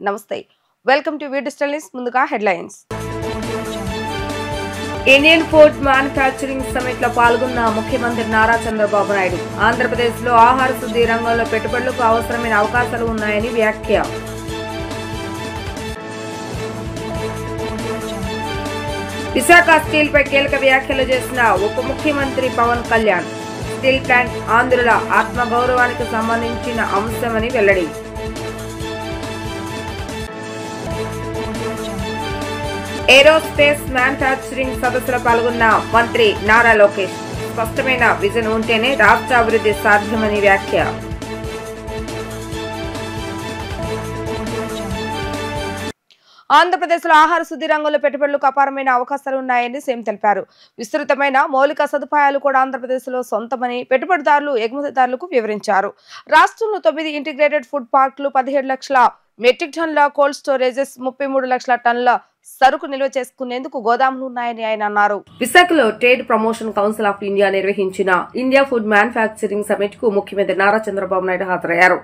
నమస్తే welcome to digital news ముందుగా headlines Indian food manufacturing summit లో పాల్గొన్న ముఖ్యమంత్రి నారా చంద్రబాబు నాయుడు ఆంధ్రప్రదేశ్ లో ఆహార శుద్ధి రంగంలో పెట్టుబడులకు అవసరమైన అవకాశాలు ఉన్నాయని వ్యాఖ్య. విశాఖ స్టీల్ పై కీలక వ్యాఖ్యలు చేసిన ఉప ముఖ్యమంత్రి పవన్ కళ్యాణ్ స్టీల్ ప్లాంట్ ఆంధ్రుల ఆత్మగౌరవానికి సంబంధించిన అంశమని వెల్లడి. ఏరోస్పేస్ మ్యానుఫ్యాక్చరింగ్ సదస్సులో పాల్గొన్న మంత్రి నారా లోకేష్ స్పష్టమైన విజన్ ఉంటేనే రాష్ట్ర అభివృద్ధి సాధ్యమని వ్యాఖ్య. ఆంధ్రప్రదేశ్ లో ఆహార శుద్ధి రంగంలో పెట్టుబడులకు అపారమైన అవకాశాలు ఉన్నాయని సీఎం తెలిపారు. విస్తృతమైన మౌలిక సదుపాయాలు కూడా ఆంధ్రప్రదేశ్ లో సొంతమని పెట్టుబడిదారులు ఎగుమతిదారులకు వివరించారు. రాష్ట్రంలో 9 ఇంటిగ్రేటెడ్ ఫుడ్ పార్కులు, 17 లక్షల మెట్రిక్ టన్నుల కోల్డ్ స్టోరేజెస్, 33 లక్షల టన్నుల సరుకు నిల్వ చేసుకునేందుకు గోదాములు ఉన్నాయని ఆయన అన్నారు. విశాఖలో trade promotion council of India నిర్వహించిన ఇండియా ఫుడ్ మ్యానుఫ్యాక్చరింగ్ సమిట్ కు ముఖ్యమంత్రి నారా చంద్రబాబు నాయుడు హాజరయ్యారు.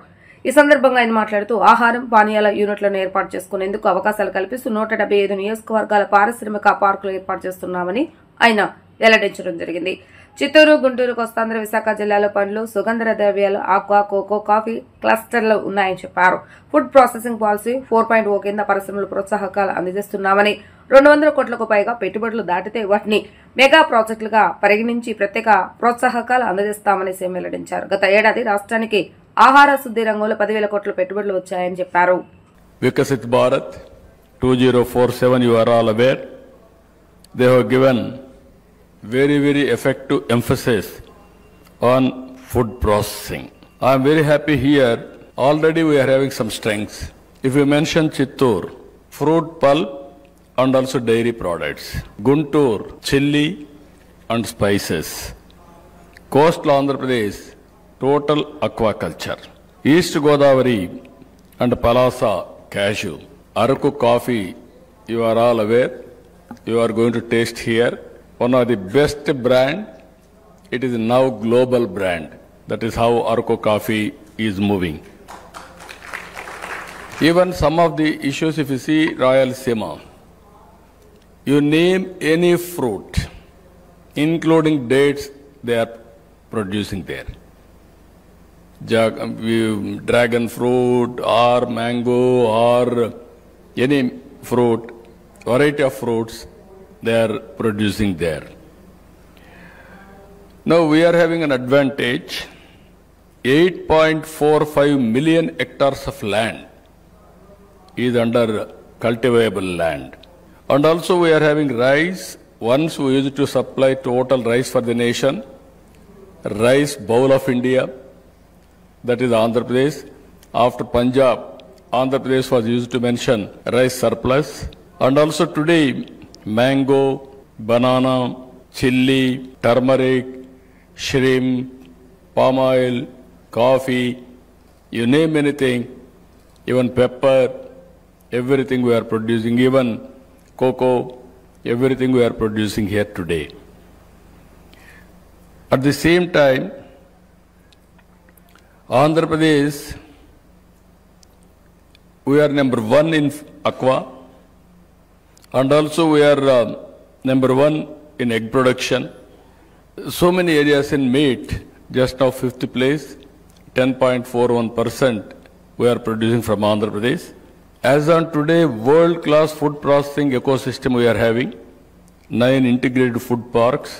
ఈ సందర్భంగా ఆయన మాట్లాడుతూ ఆహారం, పానీయాల యూనిట్లను ఏర్పాటు చేసుకునేందుకు అవకాశాలు కల్పిస్తూ 175 నియోజకవర్గాల పారిశ్రామిక పార్కులు ఏర్పాటు చేస్తున్నామని ఆయన వెల్లడించడం జరిగింది. చిత్తూరు, గుంటూరు, కోస్తాంధ్ర, విశాఖ జిల్లాలో పండ్లు, సుగంధ ద్రవ్యాలు, ఆక్వా, కోకో, కాఫీ క్లస్టర్లు ఉన్నాయని చెప్పారు. ఫుడ్ ప్రాసెసింగ్ పాలసీ 4.0 కింద పరిశ్రమలు ప్రోత్సాహకాలు అందిస్తున్నామని, 200 కోట్లకు పైగా పెట్టుబడులు దాటితే వాటిని మెగా ప్రాజెక్టులుగా పరిగణించి ప్రత్యేక ప్రోత్సాహకాలు అందజేస్తామని సీఎం వెల్లడించారు. గత ఏడాది రాష్ట్రానికి ఆహార శుద్ధి రంగంలో 10,000 కోట్ల పెట్టుబడులు వచ్చాయని చెప్పారు. Vikasit Bharat 2047, you are all aware, they have given very effective emphasis on food processing. I am very happy here. Already we are having some strengths. If you mention Chittoor, fruit pulp and also dairy products. Guntur, chili and spices. Coastal Andhra Pradesh, total aquaculture. East Godavari and Palasa, cashew. Araku coffee, you are all aware. You are going to taste here. One of the best brand. It is now global brand. That is how Araku coffee is moving. Even some of the issues, if you see Rayalaseema, you name any fruit, including dates, they are producing there. Dragon fruit or mango or any fruit, variety of fruits, they are producing there. Now we are having an advantage. 8.45 million hectares of land is under cultivable land. And also we are having rice. Once we used to supply total rice for the nation, rice bowl of India, that is Andhra Pradesh. After Punjab, Andhra Pradesh was used to mention rice surplus. And also today, mango, banana, chili, turmeric, shrimp, palm oil, coffee, you name anything, even pepper, everything we are producing, even cocoa, everything we are producing here today. At the same time, Andhra Pradesh, we are number 1 in aqua, and also we are number 1 in egg production. So many areas in meat, just now 5th place, 10.41% we are producing from Andhra Pradesh. As on today, world-class food processing ecosystem we are having, 9 integrated food parks.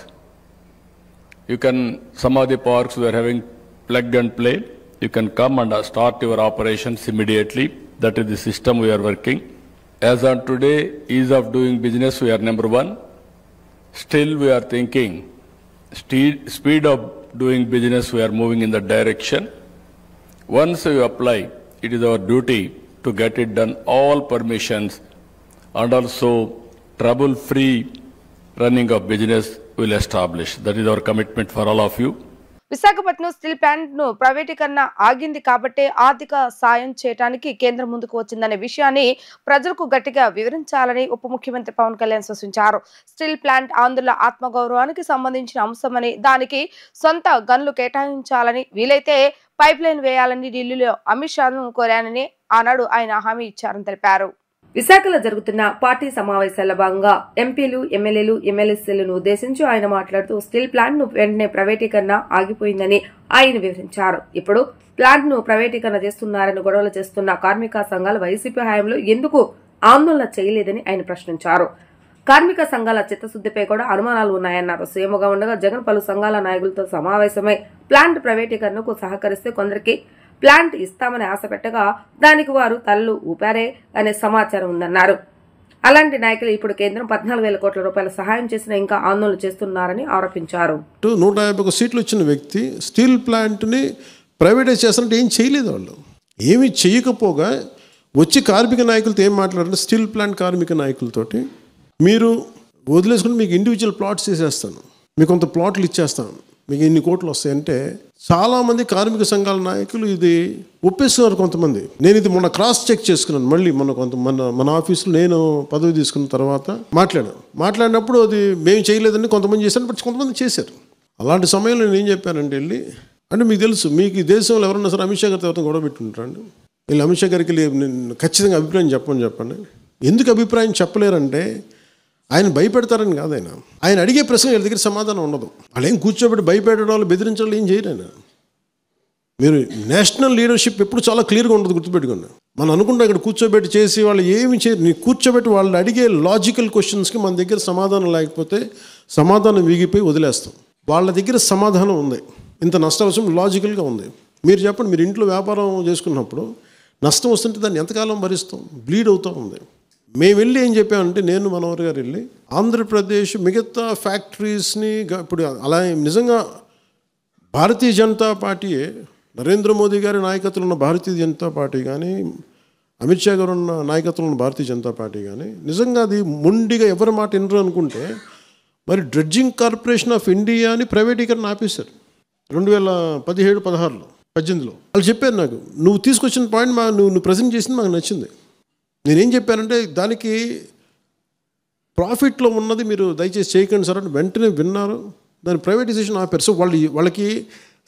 You can, some of the parks we are having plug and play. You can come and start your operations immediately. That is the system we are working. As on today, ease of doing business, we are number 1. Still we are thinking, speed of doing business, we are moving in that direction. Once you apply, it is our duty to get it done, all permissions, and also trouble-free running of business will establish. That is our commitment for all of you. Visakhapatnam steel plant ను ప్రైవేటీకరణ ఆగింది కాబట్టే ఆర్థిక సాయం చేయడానికి కేంద్రం ముందుకు వచ్చిందనే విషయాన్ని ప్రజలకు గట్టిగా వివరించాలని ఉప ముఖ్యమంత్రి పవన్ కళ్యాణ్ సూచించారు. స్టీల్ ప్లాంట్ ఆంధ్రుల ఆత్మగౌరవానికి సంబంధించిన అంశమని, దానికి సొంత గన్లు కేటాయించాలని, వీలైతే పైప్ లైన్ వేయాలని ఢిల్లీలో అమిత్ షాను కోరానని ఆనాడు ఆయన హామీ ఇచ్చారని తెలిపారు. విశాఖలో జరుగుతున్న పార్టీ సమావేశాల్లో భాగంగా ఎంపీలు, ఎమ్మెల్యేలు, ఎమ్మెల్యేలను ఉద్దేశించి ఆయన మాట్లాడుతూ స్టీల్ ప్లాంట్ ను వెంటనే ప్రైవేటీకరణ ఆగిపోయిందని ఆయన వివరించారు. ఇప్పుడు ప్లాంట్ ను ప్రైవేటీకరణ చేస్తున్నారని గొడవలు చేస్తున్న కార్మిక సంఘాలు వైసీపీ హయాంలో ఎందుకు ఆందోళన చేయలేదని ఆయన ప్రశ్నించారు. కార్మిక సంఘాల చిత్తశుద్దిపై కూడా అనుమానాలు ఉన్నాయన్నారు. సీఎంగా ఉండగా జగన్ పలు సంఘాల నాయకులతో సమావేశమై ప్లాంట్ ప్రైవేటీకరణకు సహకరిస్తే కొందరికి ప్లాంట్ ఇస్తామని ఆశ పెట్టగా దానికి వారు తలలు ఊపారే అనే సమాచారం ఉందన్నారు. అలాంటి నాయకులు ఇప్పుడు కేంద్రం 14,000 కోట్ల రూపాయల సహాయం చేసినా ఇంకా ఆందోళన చేస్తున్నారని ఆరోపించారు. 151 సీట్లు ఇచ్చిన వ్యక్తి స్టీల్ ప్లాంట్ ని ప్రైవేటైజ్ చేస్తారంటే ఏం చేయలేదు. వాళ్ళు ఏమి చేయకపోగా వచ్చి కార్మిక నాయకులతో ఏం మాట్లాడారు, స్టీల్ ప్లాంట్ కార్మిక నాయకులతోటి మీరు వదిలేసుకుని మీకు ఇండివిజువల్ ప్లాట్స్ చేసేస్తాను, మీకు కొంత ప్లాట్లు ఇచ్చేస్తాను, మీకు ఎన్ని కోట్లు వస్తాయంటే చాలామంది కార్మిక సంఘాల నాయకులు ఇది ఒప్పేస్తున్నారు. కొంతమంది నేను ఇది మొన్న క్రాస్ చెక్ చేసుకున్నాను. మళ్ళీ మన ఆఫీసులో నేను పదవి తీసుకున్న తర్వాత మాట్లాడినప్పుడు అది మేము చేయలేదని కొంతమంది చేశారు, బట్ కొంతమంది చేశారు. అలాంటి సమయంలో నేను ఏం చెప్పానంటే వెళ్ళి అంటే మీకు తెలుసు, మీకు ఈ దేశంలో ఎవరన్నా సరే అమిత్ షా గారితో ఎవరైనా గొడవ పెట్టుకుంటారండి. వీళ్ళు అమిత్ షా గారికి నేను ఖచ్చితంగా అభిప్రాయం చెప్పండి. ఎందుకు అభిప్రాయం చెప్పలేరంటే ఆయన భయపెడతారని కాదు. ఆయన అడిగే ప్రశ్న వీళ్ళ దగ్గర సమాధానం ఉండదు. వాళ్ళు ఏం కూర్చోబెట్టి భయపెట్టడం వాళ్ళు బెదిరించడం ఏం చేయరు. ఆయన మీరు నేషనల్ లీడర్షిప్ ఎప్పుడు చాలా క్లియర్గా ఉండదు, గుర్తుపెట్టుకోండి. మనం అనుకుంటాం ఇక్కడ కూర్చోబెట్టి చేసి వాళ్ళు ఏమి చేయరు. నీ కూర్చోబెట్టి వాళ్ళు అడిగే లాజికల్ క్వశ్చన్స్కి మన దగ్గర సమాధానం లేకపోతే సమాధానం వీగిపోయి వదిలేస్తాం. వాళ్ళ దగ్గర సమాధానం ఉంది, ఇంత నష్టం లాజికల్గా ఉంది. మీరు చెప్పండి, మీరు ఇంట్లో వ్యాపారం చేసుకున్నప్పుడు నష్టం వస్తుంటే దాన్ని ఎంతకాలం భరిస్తాం, బ్లీడ్ అవుతూ ఉంది. మేము వెళ్ళి ఏం చెప్పామంటే నేను మనోహర్ గారు వెళ్ళి ఆంధ్రప్రదేశ్ మిగతా ఫ్యాక్టరీస్ని ఇప్పుడు అలా నిజంగా భారతీయ జనతా పార్టీయే, నరేంద్ర మోదీ గారి నాయకత్వంలో ఉన్న భారతీయ జనతా పార్టీ కానీ అమిత్ షా గారు ఉన్న నాయకత్వంలో ఉన్న భారతీయ జనతా పార్టీ కానీ నిజంగా అది మొండిగా ఎవరి మాట వినరు అనుకుంటే మరి డ్రెడ్జింగ్ కార్పొరేషన్ ఆఫ్ ఇండియాని ప్రైవేటీకరణ ఆపేశారు 2017-18లో 18లో. వాళ్ళు చెప్పారు నాకు, నువ్వు తీసుకొచ్చిన పాయింట్ నువ్వు ప్రజెంట్ చేసింది మాకు నచ్చింది. నేనేం చెప్పానంటే దానికి ప్రాఫిట్లో ఉన్నది మీరు దయచేసి చేయకండి సార్ అంటే వెంటనే విన్నారు, దాని ప్రైవేటైజేషన్ ఆపారు. సో వాళ్ళకి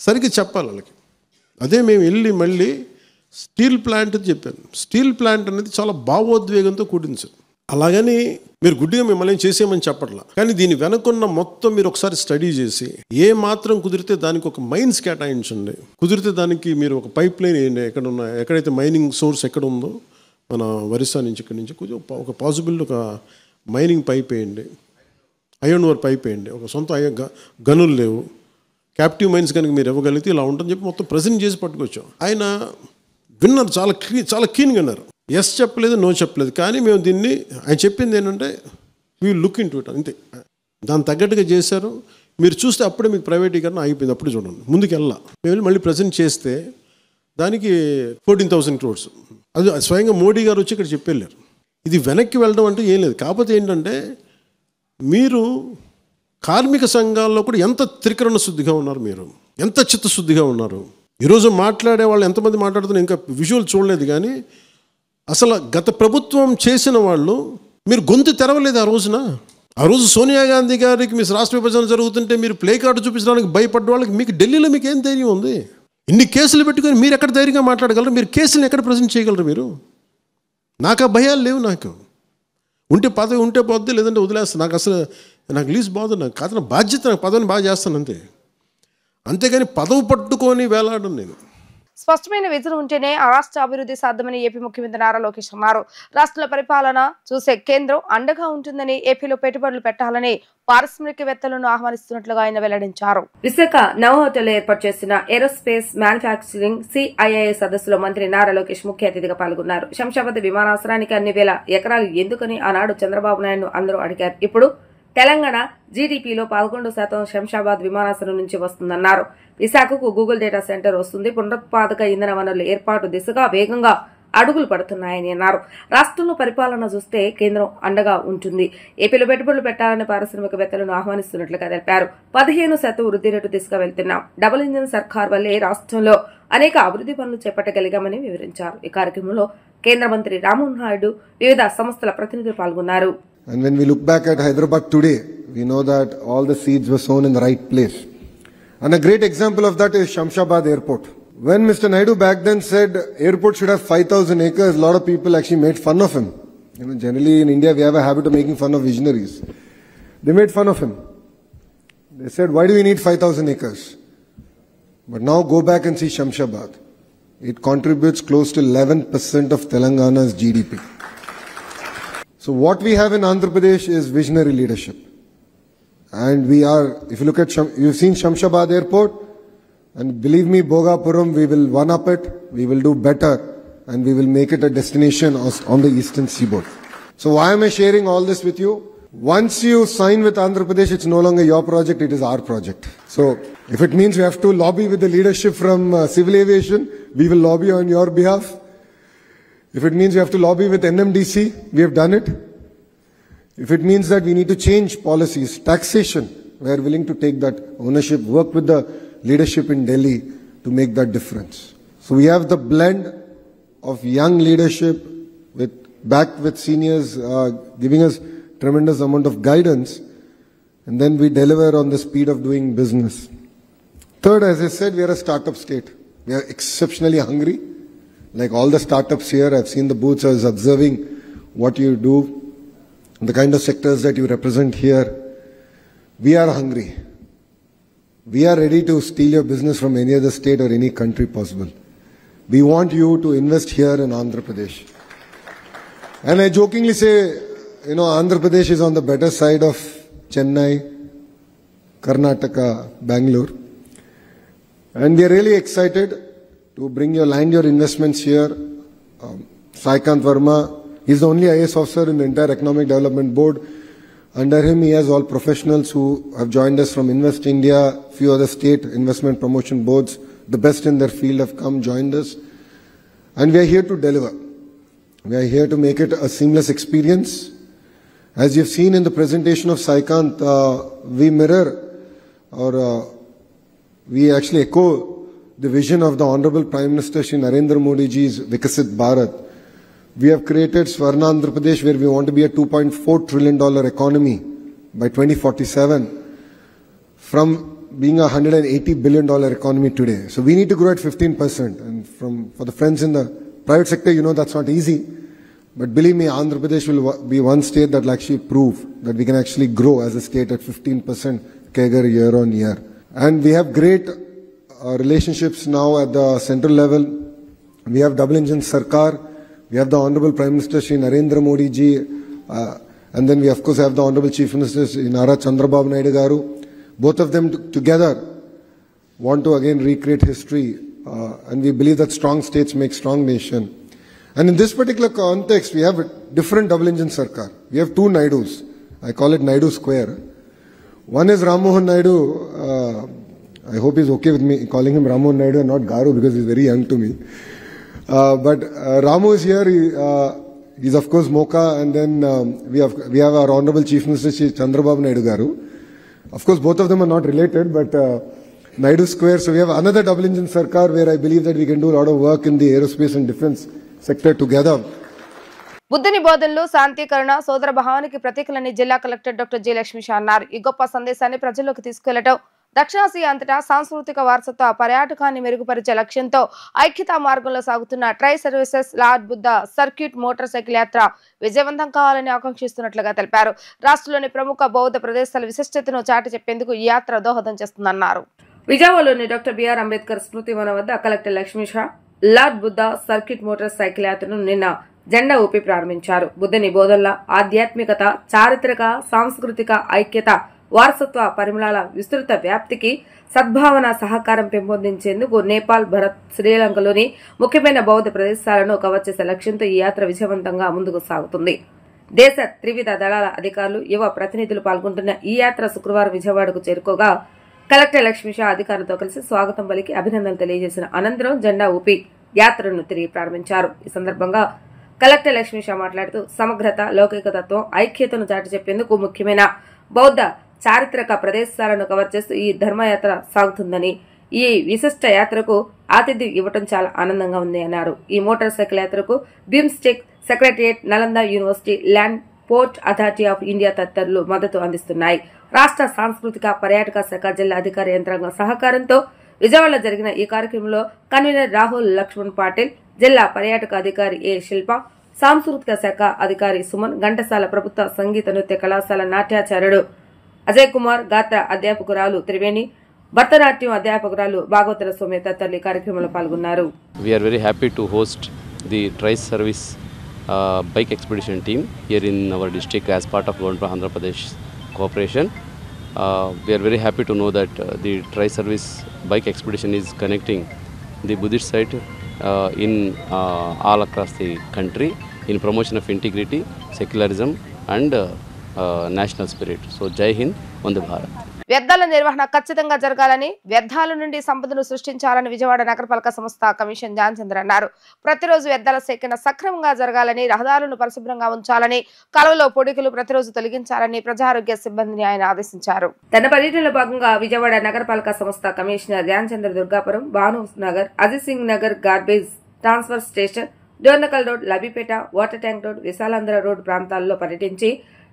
సరిగ్గా చెప్పాలి వాళ్ళకి. అదే మేము వెళ్ళి మళ్ళీ స్టీల్ ప్లాంట్ అని చెప్పాను. స్టీల్ ప్లాంట్ అనేది చాలా భావోద్వేగంతో కూడింది సార్. అలాగని మీరు గుడ్డిగా మిమ్మల్ని చేసేయమని చెప్పట్లా, కానీ దీని వెనకున్న మొత్తం మీరు ఒకసారి స్టడీ చేసి ఏ మాత్రం కుదిరితే దానికి ఒక మైన్స్ కేటాయించండి, కుదిరితే దానికి మీరు ఒక పైప్ లైన్ వేయండి. ఎక్కడైతే మైనింగ్ సోర్స్ ఎక్కడ ఉందో మన ఒరిస్సా నుంచి ఇక్కడి నుంచి ఒక పాసిబుల్ ఒక మైనింగ్ పైప్ వేయండి, ఐరన్ ఓర్ పైప్ వేయండి. ఒక సొంత గనులు లేవు, క్యాప్టివ్ మైన్స్ కనుక మీరు ఇవ్వగలిగితే ఇలా ఉంటుందని చెప్పి మొత్తం ప్రజెంట్ చేసి పట్టుకొచ్చాం. ఆయన విన్నారు, చాలా కీన్గా విన్నారు. ఎస్ చెప్పలేదు, నో చెప్పలేదు. కానీ మేము దీన్ని ఆయన చెప్పింది ఏంటంటే we look in to it, అంతే. దాన్ని తగ్గట్టుగా చేశారు. మీరు చూస్తే అప్పుడే మీకు ప్రైవేటీకరణ అయిపోయింది. అప్పుడు చూడండి, ముందుకు వెళ్ళా. మేము మళ్ళీ ప్రజెంట్ చేస్తే దానికి 14,000 crores. అది స్వయంగా మోడీ గారు వచ్చి ఇక్కడ చెప్పెళ్ళారు. ఇది వెనక్కి వెళ్ళడం అంటే ఏం లేదు. కాకపోతే ఏంటంటే మీరు కార్మిక సంఘాల్లో కూడా ఎంత త్రికరణ శుద్ధిగా ఉన్నారు, మీరు ఎంత చిత్తశుద్ధిగా ఉన్నారు. ఈరోజు మాట్లాడే వాళ్ళు ఎంతమంది మాట్లాడుతున్నారు ఇంకా విజువల్ చూడలేదు, కానీ అసలు గత ప్రభుత్వం చేసిన వాళ్ళు మీరు గొంతు తెరవలేదు ఆ రోజున. ఆ రోజు సోనియా గాంధీ గారికి మీ రాష్ట్ర విభజన జరుగుతుంటే మీరు ప్లే కార్డు చూపించడానికి భయపడ్డ వాళ్ళకి మీకు ఢిల్లీలో మీకు ఏం ధైర్యం ఉంది? ఇన్ని కేసులు పెట్టుకొని మీరు ఎక్కడ ధైర్యంగా మాట్లాడగలరు? మీరు కేసులను ఎక్కడ ప్రజెంట్ చేయగలరు? మీరు నాకు ఆ భయాలు లేవు. నాకు ఉంటే పదవి ఉంటే పోద్ది, లేదంటే వదిలేస్తాను. నాకు లీజ్ బాగుంది. నాకు కాదు, నా బాధ్యత, నాకు పదవిని బాగా చేస్తాను అంతే. అంతేగాని పదవి పట్టుకొని వేలాడను నేను. స్పష్టమైన విజన్ ఉంటేనే ఆ రాష్ట్ర అభివృద్ధి సాధ్యమని ఏపీ ముఖ్యమంత్రి నారా లోకేష్ అన్నారు. రాష్ట్ర పరిపాలన చూసే కేంద్రం అండగా ఉంటుందని, ఏపీలో పెట్టుబడులు పెట్టాలని పారిశ్రామికవేత్తలను ఆహ్వానిస్తున్నట్లుగా ఆయన వెల్లడించారు. విశాఖ నవోటల్ ఏర్పాటు చేసిన ఏరోస్పేస్ మ్యానుఫ్యాక్చరింగ్ CII సదస్సులో మంత్రి నారా లోకేష్ ముఖ్య అతిథిగా పాల్గొన్నారు. శంషాబాద్ విమానాశ్రయానికి అన్ని వేల ఎకరాలు ఎందుకని ఆనాడు చంద్రబాబు నాయుడు అందరూ అడిగారు. ఇప్పుడు తెలంగాణ GDPలో 11% శంషాబాద్ విమానాశ్రయం నుంచి వస్తుందన్నారు. విశాఖకు గూగుల్ డేటా సెంటర్ వస్తుంది. పునరుత్పాదక ఇంధన వనరుల ఏర్పాటు దిశగా వేగంగా అడుగులు పడుతున్నాయని అన్నారు. రాష్ట్రంలో పరిపాలన చూస్తే కేంద్రం అండగా ఉంటుంది. ఏపీలో పెట్టుబడులు పెట్టాలని పారిశ్రామికవేత్తలను ఆహ్వానిస్తున్నట్లుగా తెలిపారు. 15% వృద్ధి రేటు దిశగా వెళ్తున్నాం. డబుల్ ఇంజిన్ సర్కార్ వల్లే రాష్ట్రంలో అనేక అభివృద్ధి పనులు చేపట్టగలిగామని వివరించారు. ఈ కార్యక్రమంలో కేంద్ర మంత్రి రామ్మోహన్ నాయుడు, వివిధ సంస్థల ప్రతినిధులు పాల్గొన్నారు. And when we look back at Hyderabad today, we know that all the seeds were sown in the right place. And a great example of that is Shamshabad Airport. When Mr. Naidu back then said airport should have 5,000 acres, a lot of people actually made fun of him. Generally in India we have a habit of making fun of visionaries. They made fun of him. They said, why do we need 5,000 acres? But now go back and see Shamshabad. It contributes close to 11% of Telangana's GDP. So what we have in Andhra Pradesh is visionary leadership. And we are, if you look at, you've seen Shamshabad Airport, and believe me, Bhogapuram, we will one-up it, we will do better, and we will make it a destination on the eastern seaboard. So why am I sharing all this with you? Once you sign with Andhra Pradesh, it's no longer your project, it is our project. So if it means we have to lobby with the leadership from civil aviation, we will lobby on your behalf. If it means we have to lobby with NMDC, we have done it. If it means that we need to change policies, taxation, we are willing to take that ownership, work with the leadership in Delhi to make that difference. So we have the blend of young leadership backed with seniors giving us tremendous amount of guidance, and then we deliver on the speed of doing business. Third, as I said, we are a startup state. We are exceptionally hungry. Like all the startups here, I've seen the booths, I was observing what you do, the kind of sectors that you represent here. We are hungry. We are ready to steal your business from any other state or any country possible. We want you to invest here in Andhra Pradesh. And I jokingly say, Andhra Pradesh is on the better side of Chennai, Karnataka, Bangalore. And we are really excited to bring your investments here. Saikant Verma, he's the only IAS officer in the entire Economic Development Board. Under him, he has all professionals who have joined us from Invest India, few other state investment promotion boards. The best in their field have come, joined us. And we are here to deliver. We are here to make it a seamless experience. As you've seen in the presentation of Saikant, we mirror or we actually echo the vision of the Honorable Prime Minister Shri Narendra Modi ji's Vikasit Bharat. We have created Swarna Andhra Pradesh, where we want to be a $2.4 trillion economy by 2047 from being a $180 billion economy today. So we need to grow at 15%. And for the friends in the private sector, that's not easy. But believe me, Andhra Pradesh will be one state that will actually prove that we can actually grow as a state at 15% CAGR year on year. And we have great relationships now at the central level. We have double engine Sarkar. We have the Honorable Prime Minister Shri Narendra Modi ji, and then we of course have the Honorable Chief Minister Shri Nara Chandrababu Naidu Garu. Both of them together want to again recreate history, and we believe that strong states make strong nation. And in this particular context, we have a different double engine Sarkar. We have two Naidus. I call it Naidu Square. One is Ram Mohan Naidu. I hope he's okay with me calling him Ram Mohan Naidu and not Garu because he's very young to me. But Ramu is here. He's of course Mocha, and then we have our Honorable Chief Minister Shri Chandrababu Naidu Garu. Of course, both of them are not related, but Naidu Square. So we have another double engine Sarkar where I believe that we can do a lot of work in the aerospace and defense sector together. బుద్ధుని బోధనలు శాంతీకరణ సోదర భావానికి ప్రతీకలని జిల్లా collector doctor G Lakshmi Shah అన్నారు. ఈ గొప్ప సందేశాన్ని ప్రజల్లోకి తీసుకెళ్లడం దక్షిణాసియా అంతటా సాంస్కృతిక వారసత్వ పర్యాటకాన్ని మెరుగుపరిచే లక్ష్యంతో ఐక్యతా మార్గంలో సాగుతున్న try services lord Buddha circuit motor cycle యాత్ర విజయవంతం కావాలని ఆకాంక్షిస్తున్నట్లుగా తెలిపారు. రాష్ట్రంలోని ప్రముఖ బౌద్ధ ప్రదేశాల విశిష్టతను చాటి చెప్పేందుకు ఈ యాత్ర దోహదం చేస్తుందన్నారు. విజయవాడలోని డాక్టర్ బిఆర్ అంబేద్కర్ స్మృతి వనం వద్ద collector Lakshmi Shah lord Buddha circuit motor cycle యాత్రను నిన్న జెండా ఊపి ప్రారంభించారు. బుద్ధుని బోధనల ఆధ్యాత్మికత, చారిత్రక, సాంస్కృతిక ఐక్యత, వారసత్వ పరిమళాల విస్తృత వ్యాప్తికి సద్భావన సహకారం పెంపొందించేందుకు నేపాల్, భారత్, శ్రీలంకలోని ముఖ్యమైన బౌద్ధ ప్రదేశాలను కవర్ చేసే లక్ష్యంతో ఈ యాత్ర విజయవంతంగా ముందుకు సాగుతుంది. దేశ త్రివిధ దళాల అధికారులు, యువ ప్రతినిధులు పాల్గొంటున్న ఈ యాత్ర శుక్రవారం విజయవాడకు చేరుకోగా కలెక్టర్ లక్ష్మీ షా అధికారులతో కలిసి స్వాగతం పలికి అభినందనలు తెలియజేసిన అనంతరం జెండా ఊపి యాత్రను తిరిగి ప్రారంభించారు. ఈ సందర్భంగా కలెక్టర్ లక్ష్మీ షా మాట్లాడుతూ సమగ్రత, లౌకికతత్వం, ఐక్యతను చాటి చెప్పేందుకు ముఖ్యమైన బౌద్ధ చారిత్రక ప్రదేశాలను కవర్ చేస్తూ ఈ ధర్మయాత్ర సాగుతుందని, ఈ విశిష్ట యాత్రకు ఆతిథ్యం ఇవ్వడం చాలా ఆనందంగా ఉంది అన్నారు. ఈ మోటార్ సైకిల్ యాత్రకు BIMSTEC secretariat, Nalanda university, land port authority of India తదితరులు మద్దతు అందిస్తున్నాయి. రాష్ట్ర సాంస్కృతిక పర్యాటక శాఖ జిల్లా అధికార యంత్రాంగం సహకారంతో విజయవాడలో జరిగిన ఈ కార్యక్రమంలో కన్వీనర్ రాహుల్ లక్ష్మణ్ పాటిల్, జిల్లా పర్యాటక అధికారి ఏ శిల్ప, సాంస్కృతిక శాఖ అధికారి సుమన్, ఘంటసాల ప్రభుత్వ సంగీత నృత్య కళాశాల నాట్యాచార్యుడు అజయ్ కుమార్, గాత్ర అధ్యాపకురాలు త్రివేణి, భరతనాట్యం అధ్యాపకురాలు భాగవతుల సౌమ్య తదితరులు ఈ కార్యక్రమంలో పాల్గొన్నారు. We are very happy to host the Trice Service bike expedition team here in our district as part of Government of Andhra Pradesh Corporation. We are very happy to know that the Trice Service bike expedition is connecting the Buddhist site in all across the country in promotion of integrity, secularism and national spirit. So Jai Hind, Vande Bharat. వ్యర్థాల నిర్వహణ ఖచ్చితంగా జరగాలని, వ్యర్థాల నుండి సంపదను సృష్టించాలని విజయవాడ నగరపాలక సంస్థ కమిషన్ జాన్చంద్ర అన్నారు. ప్రతిరోజు వ్యర్థాల సేకరణ సక్రమంగా జరగాలని, రహదారులను పరిశుభ్రంగా ఉంచాలని, కాలువలో పొడికలు ప్రతిరోజు తొలగించాలని ప్రజారోగ్య సిబ్బందిని ఆయన ఆదేశించారు. తన పర్యటనలో భాగంగా విజయవాడ నగరపాలక సంస్థ commissioner Dhyanchandra Durgapuram, Bhanu Nagar, Ajit Singh Nagar garbage transfer station, Dornakal road, Labbipet, water tank road, Visalaandhra road ప్రాంతాల్లో పర్యటించి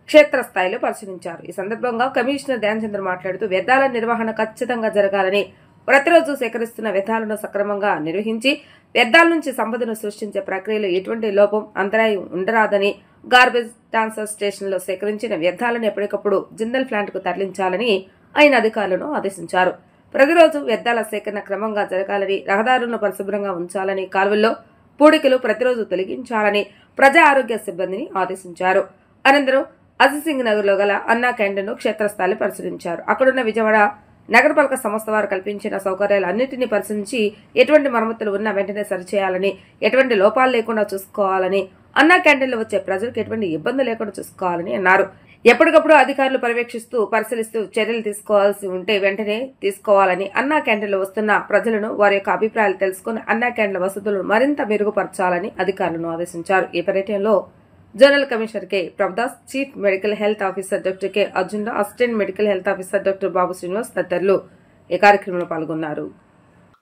క్షేత్రస్థాయిలో పరిశీలించారు. ఈ సందర్భంగా కమిషనర్ ధ్యాన్చంద్ర మాట్లాడుతూ వ్యర్థాల నిర్వహణ ఖచ్చితంగా జరగాలని, ప్రతిరోజు సేకరిస్తున్న వ్యర్థాలను సక్రమంగా నిర్వహించి వ్యర్థాల నుంచి సంపదను సృష్టించే ప్రక్రియలో ఎటువంటి లోపం, అంతరాయం ఉండరాదని, గార్బేజ్ ట్రాన్స్ఫర్ స్టేషన్ లో సేకరించిన వ్యర్థాలను ఎప్పటికప్పుడు జిందల్ ప్లాంట్ కు తరలించాలని ఆయన అధికారులను ఆదేశించారు. ప్రతిరోజు వ్యర్థాల సేకరణ క్రమంగా జరగాలని, రహదారులను పరిశుభ్రంగా ఉంచాలని, కాలువల్లో పూడికలు ప్రతిరోజు తొలగించాలని ప్రజా ఆరోగ్య సిబ్బందిని ఆదేశించారు. అనంతరం అజిత్ సింగ్ నగర్ లో గల అన్నా క్యాంటీన్ ను క్షేత్రస్థాయిలో పరిశీలించారు. అక్కడున్న విజయవాడ నగరపాలక సంస్థ వారు కల్పించిన సౌకర్యాలు అన్నింటినీ పరిశీలించి ఎటువంటి మరమ్మతులు ఉన్నా వెంటనే సరిచేయాలని, ఎటువంటి లోపాలు లేకుండా చూసుకోవాలని, అన్నా క్యాంటీన్లో వచ్చే ప్రజలకు ఎటువంటి ఇబ్బంది లేకుండా చూసుకోవాలని అన్నారు. ఎప్పటికప్పుడు అధికారులు పర్యవేక్షిస్తూ పరిశీలిస్తూ చర్యలు తీసుకోవాల్సి ఉంటే వెంటనే తీసుకోవాలని, అన్నా క్యాంటీన్లో వస్తున్న ప్రజలను వారి యొక్క అభిప్రాయాలు తెలుసుకుని అన్నా క్యాంటీన్ల వసతులను మరింత మెరుగుపరచాలని అధికారులను ఆదేశించారు. ఈ పర్యటనలో general commissioner K Prabhudas, chief medical health officer doctor K Arjun, assistant medical health officer doctor Babu Srinivas తదితరులు ఈ కార్యక్రమంలో పాల్గొన్నారు.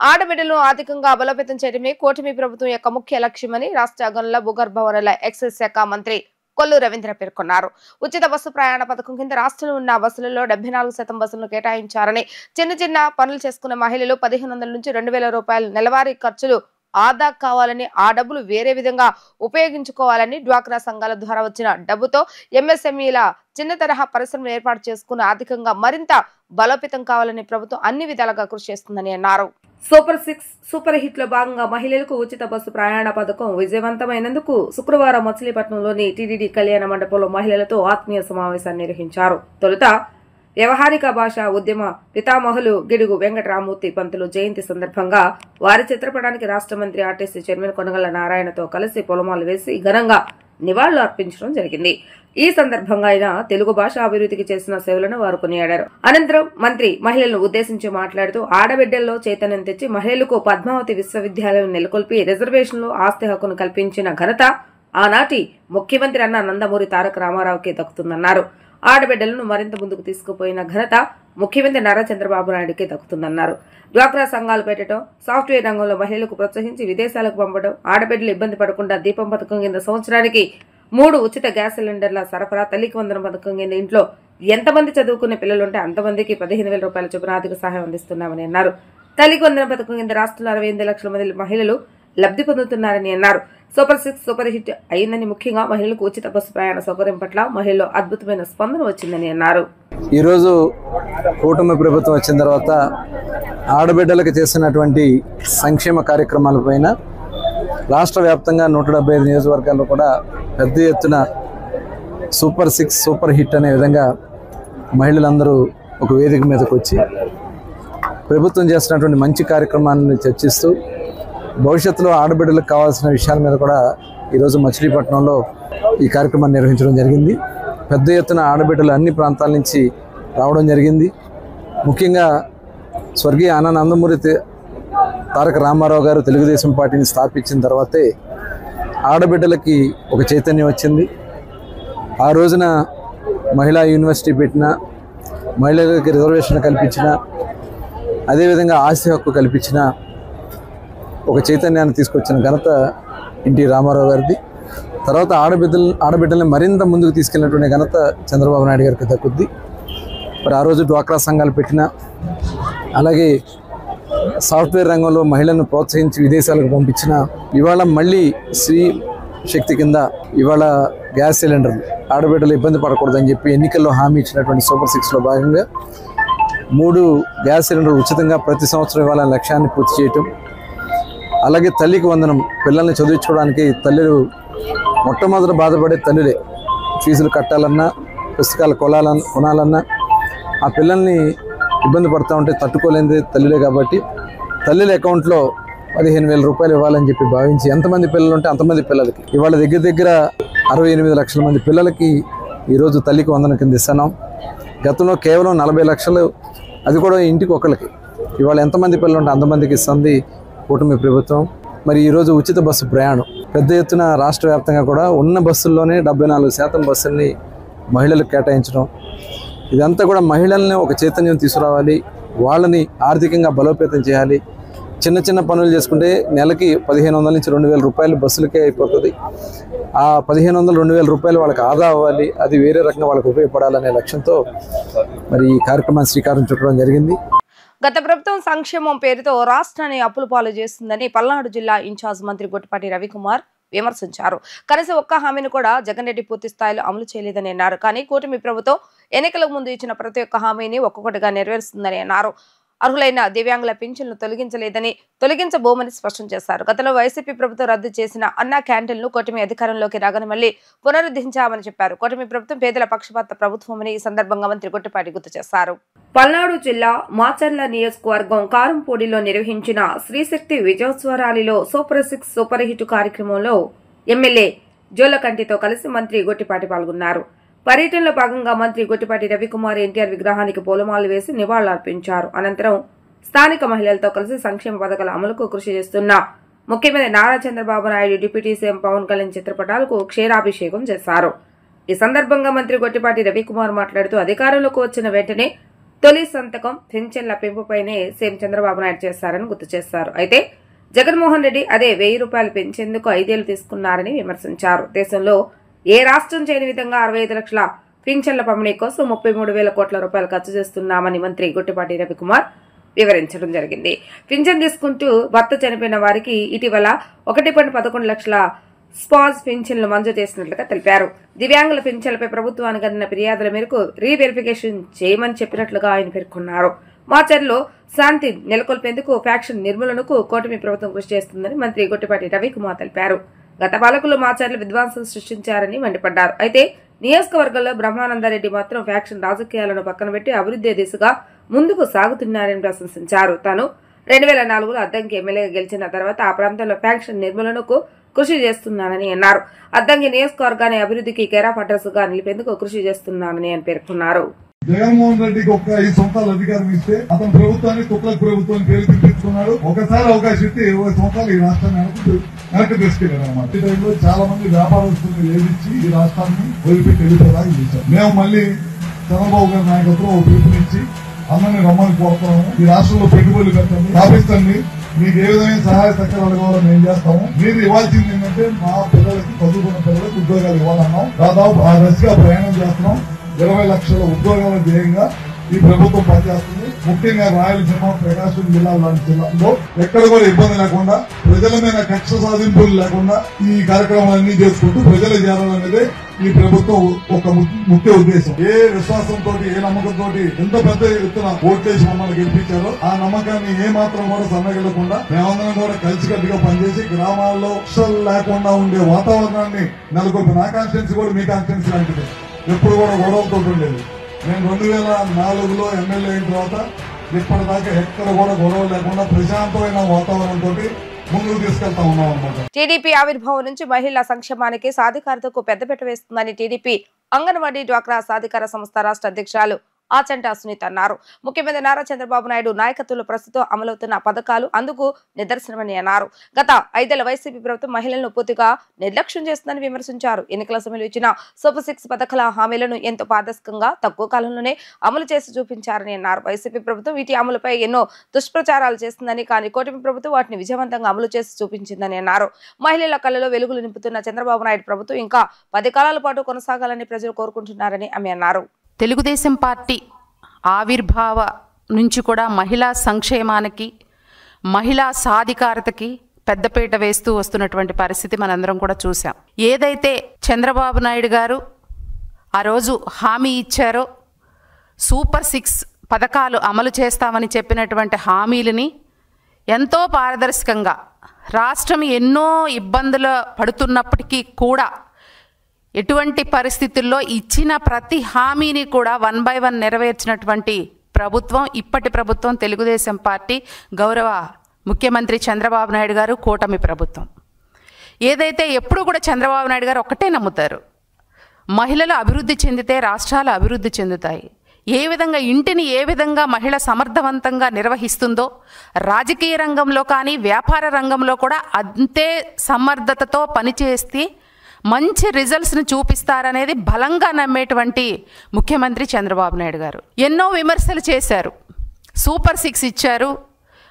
ఆడబిడ్డలను ఆర్థికంగా బలోపేతం చేయడమే కూటమి ప్రభుత్వం యొక్క ముఖ్య లక్ష్యమని రాష్ట్ర గనుల, భూగర్భ వనరుల, ఎక్సైజ్ శాఖ మంత్రి కొల్లు రవీంద్ర పేర్కొన్నారు. ఉచిత బస్సు ప్రయాణ పథకం కింద రాష్ట్రంలో ఉన్న బస్సులలో 74% బస్సులను కేటాయించారని, చిన్న చిన్న పనులు చేసుకున్న మహిళలు 1500 నుంచి 2000 రూపాయల నెలవారీ ఖర్చులు ఆదా కావాలని, ఆ డబ్బులు వేరే విధంగా ఉపయోగించుకోవాలని, డ్వాక్రా సంఘాల ద్వారా వచ్చిన డబ్బుతో ఎంఎస్ఎంఈల చిన్న తరహా పరిశ్రమలు ఏర్పాటు చేసుకుని ఆర్థికంగా మరింత బలోపేతం కావాలని ప్రభుత్వం అన్ని విధాలుగా కృషి చేస్తుందని అన్నారు. సూపర్ 6 సూపర్ హిట్ లో భాగంగా మహిళలకు ఉచిత బస్సు ప్రయాణ పథకం విజయవంతమైనందుకు శుక్రవారం మచిలీపట్నంలోని టీటీడీ కళ్యాణ మండపంలో మహిళలతో ఆత్మీయ సమావేశాన్ని నిర్వహించారు. తొలుత వ్యవహారిక భాష ఉద్యమ పితామహులు గిడుగు వెంకటరామూర్తి పంతులు జయంతి సందర్భంగా వారి చిత్రపటానికి రాష్ట్ర మంత్రి ఆర్టీసీ చైర్మన్ కొనగళ్ల నారాయణతో కలిసి పొలమాలు వేసి ఘనంగా నివాళులు అర్పించడం జరిగింది. ఈ సందర్భంగా ఆయన తెలుగు భాష అభివృద్ధికి చేసిన సేవలను వారు కొనియాడారు. అనంతరం మంత్రి మహిళలను ఉద్దేశించి మాట్లాడుతూ ఆడబిడ్డల్లో చైతన్యం తెచ్చి మహిళలకు పద్మావతి విశ్వవిద్యాలయం నెలకొల్పి రిజర్వేషన్లో ఆస్తి హక్కును కల్పించిన ఘనత ఆనాటి ముఖ్యమంత్రి అన్న నందమూరి తారక రామారావుకి దక్కుతుందన్నారు. ఆడబిడ్డలను మరింత ముందుకు తీసుకుపోయిన ఘనత ముఖ్యమంత్రి నారా చంద్రబాబు నాయుడుకే దక్కుతుందన్నారు. డ్వాక్రా సంఘాలు పెట్టడం, సాఫ్ట్వేర్ రంగంలో మహిళలకు ప్రోత్సహించి విదేశాలకు పంపడం, ఆడబిడ్డలు ఇబ్బంది పడకుండా దీపం పథకం కింద సంవత్సరానికి 3 ఉచిత గ్యాస్ సిలిండర్ల సరఫరా, తల్లికి వందనం పథకం కింద ఇంట్లో ఎంతమంది చదువుకునే పిల్లలుంటే అంతమందికి 15,000 రూపాయల చొప్పున ఆర్థిక సహాయం అందిస్తున్నామని అన్నారు. తల్లికి వందనం పథకం కింద రాష్ట్రంలో 68 లక్షల మంది మహిళలు లబ్ధి పొందుతున్నారని అన్నారు. సూపర్ 6 సూపర్ హిట్ అయిందని, ముఖ్యంగా మహిళలకు ఉచిత బస్సు ప్రయాణ సౌకర్యం పట్ల మహిళల్లో అద్భుతమైన స్పందన వచ్చిందని అన్నారు. ఈరోజు కూటమి ప్రభుత్వం వచ్చిన తర్వాత ఆడబిడ్డలకు చేసినటువంటి సంక్షేమ కార్యక్రమాలపైన రాష్ట్ర వ్యాప్తంగా 175 నియోజకవర్గాల్లో కూడా పెద్ద ఎత్తున సూపర్ 6 సూపర్ హిట్ అనే విధంగా మహిళలందరూ ఒక వేదిక మీదకి వచ్చి ప్రభుత్వం చేస్తున్నటువంటి మంచి కార్యక్రమాన్ని చర్చిస్తూ భవిష్యత్తులో ఆడబిడ్డలకు కావాల్సిన విషయాల మీద కూడా ఈరోజు మచిలీపట్నంలో ఈ కార్యక్రమాన్ని నిర్వహించడం జరిగింది. పెద్ద ఎత్తున ఆడబిడ్డలు అన్ని ప్రాంతాల నుంచి రావడం జరిగింది. ముఖ్యంగా స్వర్గీయ అన్న నందమూరి తారక రామారావు గారు తెలుగుదేశం పార్టీని స్థాపించిన తర్వాతే ఆడబిడ్డలకి ఒక చైతన్యం వచ్చింది. ఆ రోజున మహిళా యూనివర్సిటీ పెట్టిన, మహిళలకి రిజర్వేషన్ కల్పించిన, అదేవిధంగా ఆస్తి హక్కు కల్పించిన ఒక చైతన్యాన్ని తీసుకొచ్చిన ఘనత ఎన్టీ రామారావు గారిది. తర్వాత ఆడబిడ్డల్ని మరింత ముందుకు తీసుకెళ్ళినటువంటి ఘనత చంద్రబాబు నాయుడు గారికి దక్కుద్ది. మరి ఆ రోజు డ్వాక్రా సంఘాలు పెట్టిన, అలాగే సాఫ్ట్వేర్ రంగంలో మహిళలను ప్రోత్సహించి విదేశాలకు పంపించిన ఇవాళ మళ్ళీ స్త్రీ శక్తి కింద ఇవాళ గ్యాస్ సిలిండర్లు ఆడబిడ్డలు ఇబ్బంది పడకూడదని చెప్పి ఎన్నికల్లో హామీ ఇచ్చినటువంటి సూపర్ 6లో భాగంగా 3 గ్యాస్ సిలిండర్లు ఉచితంగా ప్రతి సంవత్సరం ఇవ్వాలనే లక్ష్యాన్ని పూర్తి చేయటం, అలాగే తల్లికి వందనం, పిల్లల్ని చదివించుకోవడానికి తల్లులు మొట్టమొదట బాధపడే తల్లులే. ఫీజులు కట్టాలన్నా, పుస్తకాలు కొనాలన్నా ఆ పిల్లల్ని ఇబ్బంది పడుతూ ఉంటే తట్టుకోలేనిది తల్లులే. కాబట్టి తల్లుల అకౌంట్లో 15,000 రూపాయలు ఇవ్వాలని చెప్పి భావించి ఎంతమంది పిల్లలు ఉంటే అంతమంది పిల్లలకి ఇవాళ దగ్గర 68 లక్షల మంది పిల్లలకి ఈరోజు తల్లికి వందనం కింద ఇస్తున్నాం. గతంలో కేవలం 40 లక్షలు, అది కూడా ఇంటికి ఒకళ్ళకి. ఇవాళ ఎంతమంది పిల్లలు ఉంటే అంతమందికి ఇస్తుంది కూటమి ప్రభుత్వం. మరి ఈరోజు ఉచిత బస్సు ప్రయాణం పెద్ద ఎత్తున రాష్ట్ర వ్యాప్తంగా కూడా ఉన్న బస్సుల్లోనే 74% బస్సుల్ని మహిళలకు కేటాయించడం, ఇదంతా కూడా మహిళల్ని ఒక చైతన్యం తీసుకురావాలి, వాళ్ళని ఆర్థికంగా బలోపేతం చేయాలి. చిన్న చిన్న పనులు చేసుకుంటే నెలకి 1,500 నుంచి 2,000 రూపాయలు బస్సులకే అయిపోతుంది. ఆ 1,500, 2,000 రూపాయలు వాళ్ళకి ఆదా అవ్వాలి, అది వేరే రకంగా వాళ్ళకి ఉపయోగపడాలనే లక్ష్యంతో మరి ఈ కార్యక్రమాన్ని శ్రీకారం చుట్టడం జరిగింది. గత ప్రభుత్వం సంక్షేమం పేరుతో రాష్ట్రాన్ని అప్పుల పాలు చేస్తుందని పల్నాడు జిల్లా ఇన్ఛార్జ్ మంత్రి గొట్టిపాటి రవికుమార్ విమర్శించారు. కనీసం ఒక్క హామీని కూడా జగన్ రెడ్డి పూర్తి స్థాయిలో అమలు చేయలేదని అన్నారు. కానీ కూటమి ప్రభుత్వం ఎన్నికలకు ముందు ఇచ్చిన ప్రతి ఒక్క హామీని ఒక్కొక్కటిగా నెరవేరుస్తుందని అన్నారు. అర్హులైన దివ్యాంగుల పింఛన్లు తొలగించబోమని స్పష్టం చేశారు. గతంలో వైసీపీ ప్రభుత్వం రద్దు చేసిన అన్నా క్యాంటీన్లు కూటమి అధికారంలోకి రాగానే మళ్లీ పునరుద్ధరించామని చెప్పారు. కూటమి ప్రభుత్వం పేదల పక్షపాత ప్రభుత్వమని ఈ సందర్భంగా మంత్రి గొట్టిపాటి గుర్తు చేశారు. పల్నాడు జిల్లా మాచర్ల నియోజకవర్గం కారంపూడిలో నిర్వహించిన శ్రీశక్తి విజయోత్సవ ర్యాలీలో సూపర్ 6 సూపర్ హిట్ కార్యక్రమంలో ఎమ్మెల్యే జోలకంటితో కలిసి మంత్రి గొట్టిపాటి పాల్గొన్నారు. పర్యటనలో భాగంగా మంత్రి గొట్టిపాటి రవికుమార్ ఎన్టీఆర్ విగ్రహానికి పూలమాలలు వేసి నివాళులర్పించారు. అనంతరం స్థానిక మహిళలతో కలిసి సంక్షేమ పథకాల అమలుకు కృషి చేస్తున్న ముఖ్యమంత్రి నారా చంద్రబాబు నాయుడు, డిప్యూటీ సీఎం పవన్ కళ్యాణ్ చిత్రపటాలకు క్షీరాభిషేకం చేశారు. ఈ సందర్భంగా మంత్రి గొట్టిపాటి రవికుమార్ మాట్లాడుతూ అధికారంలోకి వచ్చిన వెంటనే తొలి సంతకం పింఛన్ల పెంపుపైనే సీఎం చంద్రబాబు నాయుడు చేశారని గుర్తు చేశారు. అయితే జగన్మోహన్ రెడ్డి అదే 1,000 రూపాయలు పెంచేందుకు 5 ఏళ్లు తీసుకున్నారని విమర్శించారు. దేశంలో ఏ రాష్ట్రం చేయని విధంగా 65 లక్షల పింఛన్ల పంపిణీ కోసం 33,000 కోట్ల రూపాయలు ఖర్చు చేస్తున్నామని మంత్రి గొట్టిపాటి రవికుమార్ వివరించడం జరిగింది. పింఛన్ తీసుకుంటూ భర్త చనిపోయిన వారికి ఇటీవల 1.11 లక్షల స్పాజ్ పింఛన్లు మంజూరు చేసినట్లుగా తెలిపారు. దివ్యాంగుల పింఛన్లపై ప్రభుత్వానికి అందిన ఫిర్యాదుల మేరకు రీవెరిఫికేషన్ చేయమని చెప్పినట్లుగా ఆయన పేర్కొన్నారు. మాచర్లో శాంతి నెలకొల్పేందుకు ఫ్యాక్షన్ నిర్మూలనకు కూటమి ప్రభుత్వం కృషి చేస్తుందని మంత్రి గొట్టిపాటి రవికుమార్ తెలిపారు. గత పాలకులు మాచర్ల విధ్వంసం సృష్టించారని మండిపడ్డారు. అయితే నియోజకవర్గంలో బ్రహ్మానందరెడ్డి మాత్రం ఫ్యాక్షన్ రాజకీయాలను పక్కన పెట్టి అభివృద్ధి దిశగా ముందుకు సాగుతున్నారని ప్రశంసించారు. తాను 2004లో అద్దంకి ఎమ్మెల్యేగా గెలిచిన తర్వాత ఆ ప్రాంతంలో ఫ్యాక్షన్ నిర్మూలనకు కృషి చేస్తున్నానని అన్నారు. అద్దంకి నియోజకవర్గాన్ని అభివృద్ధికి కేరాఫ్ అడ్రస్ గా నిలిపేందుకు కృషి చేస్తున్నానని ఆయన పేర్కొన్నారు. జగన్మోహన్ రెడ్డికి ఒక 5 సంవత్సరాలు అధికారం ఇస్తే అతను ప్రభుత్వాన్ని తుక్కల ప్రభుత్వాన్ని పేరు తెప్పించుకున్నాడు. ఒకసారి అవకాశం ఇస్తే 20 సంవత్సరాలు ఈ రాష్ట్రాన్ని వెనక్కి తీసుకెళ్లారు అన్నమాట. ఈ టైంలో చాలా మంది వ్యాపారస్తులు ఏదిచ్చి ఈ రాష్ట్రాన్ని వదిలిపెట్టి వెళ్ళిపోయేలాగా చేశారు. మేము మళ్ళీ చంద్రబాబు గారి నాయకత్వం ఒక పిలుపునిచ్చి అందరినీ రమ్మని కోరుతాము. ఈ రాష్ట్రంలో పెట్టుబడులు పెట్టండి, స్థాపిస్తండి, మీకు ఏ విధమైన సహాయ సహకారాలు కావాలో మేము చేస్తాము. మీరు ఇవ్వాల్సింది ఏంటంటే మా పిల్లలకి, చదువుకున్న పిల్లలకు ఉద్యోగాలు ఇవ్వాలన్నాం. దాదాపు ఆ దశగా ప్రయాణం చేస్తున్నాం. 20 లక్షల ఉద్యోగాల ధ్యేయంగా ఈ ప్రభుత్వం పనిచేస్తుంది. ముఖ్యంగా రాయలసీమ, ప్రకాశం జిల్లా లాంటి జిల్లాల్లో ఎక్కడ కూడా ఇబ్బంది లేకుండా, ప్రజల మీద కక్ష సాధింపులు లేకుండా ఈ కార్యక్రమాలన్నీ చేసుకుంటూ ప్రజలు చేరాలనేదే ఈ ప్రభుత్వం ఒక ముఖ్య ఉద్దేశం. ఏ విశ్వాసంతో, ఏ నమ్మకంతో ఎంత పెద్ద ఎత్తున ఓట్లేసి మమ్మల్ని గెలిపించారో ఆ నమ్మకాన్ని ఏ మాత్రం కూడా సన్నగిల్లకుండా మేమందరం కూడా కలిసికట్టుగా పనిచేసి గ్రామాల్లో అక్షరాలు లేకుండా ఉండే వాతావరణాన్ని నెలకొల్పి, నా కాన్స్టిట్యున్సీ కూడా మీ కాన్స్టిట్యున్సీ లాంటిది, ఎప్పుడు కూడా గొడవలతో ఉండేది. నేను 2004లో ఎమ్మెల్యే అయిన తర్వాత ఇప్పటిదాకా ఎక్కడ కూడా గొడవ లేకుండా ప్రశాంతమైన వాతావరణంతో ముందుకు తీసుకెళ్తా ఉన్నాం అన్నమాట. టీడీపీ ఆవిర్భావం నుంచి మహిళా సంక్షేమానికి, సాధికారతకు పెద్దపీట వేస్తుందని టీడీపీ అంగన్వాడీ డ్వాక్రా సాధికార సంస్థ రాష్ట్ర అధ్యక్షురాలు ఆచంట సునీత అన్నారు. ముఖ్యమంత్రి నారా చంద్రబాబు నాయుడు నాయకత్వంలో ప్రస్తుతం అమలవుతున్న పథకాలు అందుకు నిదర్శనమని అన్నారు. గత 5 ఏళ్ల వైసీపీ ప్రభుత్వం మహిళలను పూర్తిగా నిర్లక్ష్యం చేస్తుందని విమర్శించారు. ఎన్నికల సమయంలో ఇచ్చిన సూపర్ 6 పథకాల హామీలను ఎంతో పారదర్శకంగా తక్కువ కాలంలోనే అమలు చేసి చూపించారని అన్నారు. వైసీపీ ప్రభుత్వం వీటి అమలుపై ఎన్నో దుష్ప్రచారాలు చేస్తుందని, కానీ కూటమి ప్రభుత్వం వాటిని విజయవంతంగా అమలు చేసి చూపించిందని అన్నారు. మహిళల కళ్ళలో వెలుగులు నింపుతున్న చంద్రబాబు నాయుడు ప్రభుత్వం ఇంకా 10 కాలాల పాటు కొనసాగాలని ప్రజలు కోరుకుంటున్నారని ఆమె అన్నారు. తెలుగుదేశం పార్టీ ఆవిర్భావ నుంచి కూడా మహిళా సంక్షేమానికి, మహిళా సాధికారతకి పెద్దపీట వేస్తూ వస్తున్నటువంటి పరిస్థితి మనందరం కూడా చూసాం. ఏదైతే చంద్రబాబు నాయుడు గారు ఆ రోజు హామీ ఇచ్చారో సూపర్ 6 పథకాలు అమలు చేస్తామని చెప్పినటువంటి హామీలని ఎంతో పారదర్శకంగా రాష్ట్రం ఎన్నో ఇబ్బందులు పడుతున్నప్పటికీ కూడా ఎటువంటి పరిస్థితుల్లో ఇచ్చిన ప్రతి హామీని కూడా 1 by 1 నెరవేర్చినటువంటి ప్రభుత్వం ఇప్పటి ప్రభుత్వం తెలుగుదేశం పార్టీ గౌరవ ముఖ్యమంత్రి చంద్రబాబు నాయుడు గారు కూటమి ప్రభుత్వం. ఏదైతే ఎప్పుడు కూడా చంద్రబాబు నాయుడు గారు ఒక్కటే నమ్ముతారు, మహిళలు అభివృద్ధి చెందితే రాష్ట్రాలు అభివృద్ధి చెందుతాయి. ఏ విధంగా ఇంటిని ఏ విధంగా మహిళ సమర్థవంతంగా నిర్వహిస్తుందో రాజకీయ రంగంలో కానీ వ్యాపార రంగంలో కూడా అంతే సమర్థతతో పనిచేస్తే మంచి రిజల్ట్స్ని చూపిస్తారనేది బలంగా నమ్మేటువంటి ముఖ్యమంత్రి చంద్రబాబు నాయుడు గారు. ఎన్నో విమర్శలు చేశారు, సూపర్ 6 ఇచ్చారు,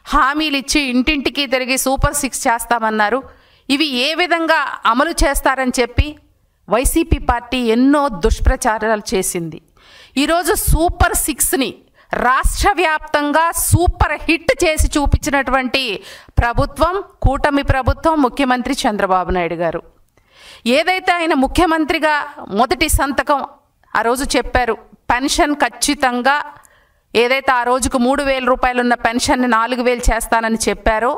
హామీలు ఇచ్చి ఇంటింటికి తిరిగి సూపర్ 6 చేస్తామన్నారు. ఇవి ఏ విధంగా అమలు చేస్తారని చెప్పి వైసీపీ పార్టీ ఎన్నో దుష్ప్రచారాలు చేసింది. ఈరోజు సూపర్ 6ని రాష్ట్ర వ్యాప్తంగా సూపర్ హిట్ చేసి చూపించినటువంటి ప్రభుత్వం కూటమి ప్రభుత్వం, ముఖ్యమంత్రి చంద్రబాబు నాయుడు గారు. ఏదైతే ఆయన ముఖ్యమంత్రిగా మొదటి సంతకం ఆ రోజు చెప్పారు, పెన్షన్ ఖచ్చితంగా ఏదైతే ఆ రోజుకు 3,000 రూపాయలు ఉన్న పెన్షన్ని 4,000 చేస్తానని చెప్పారో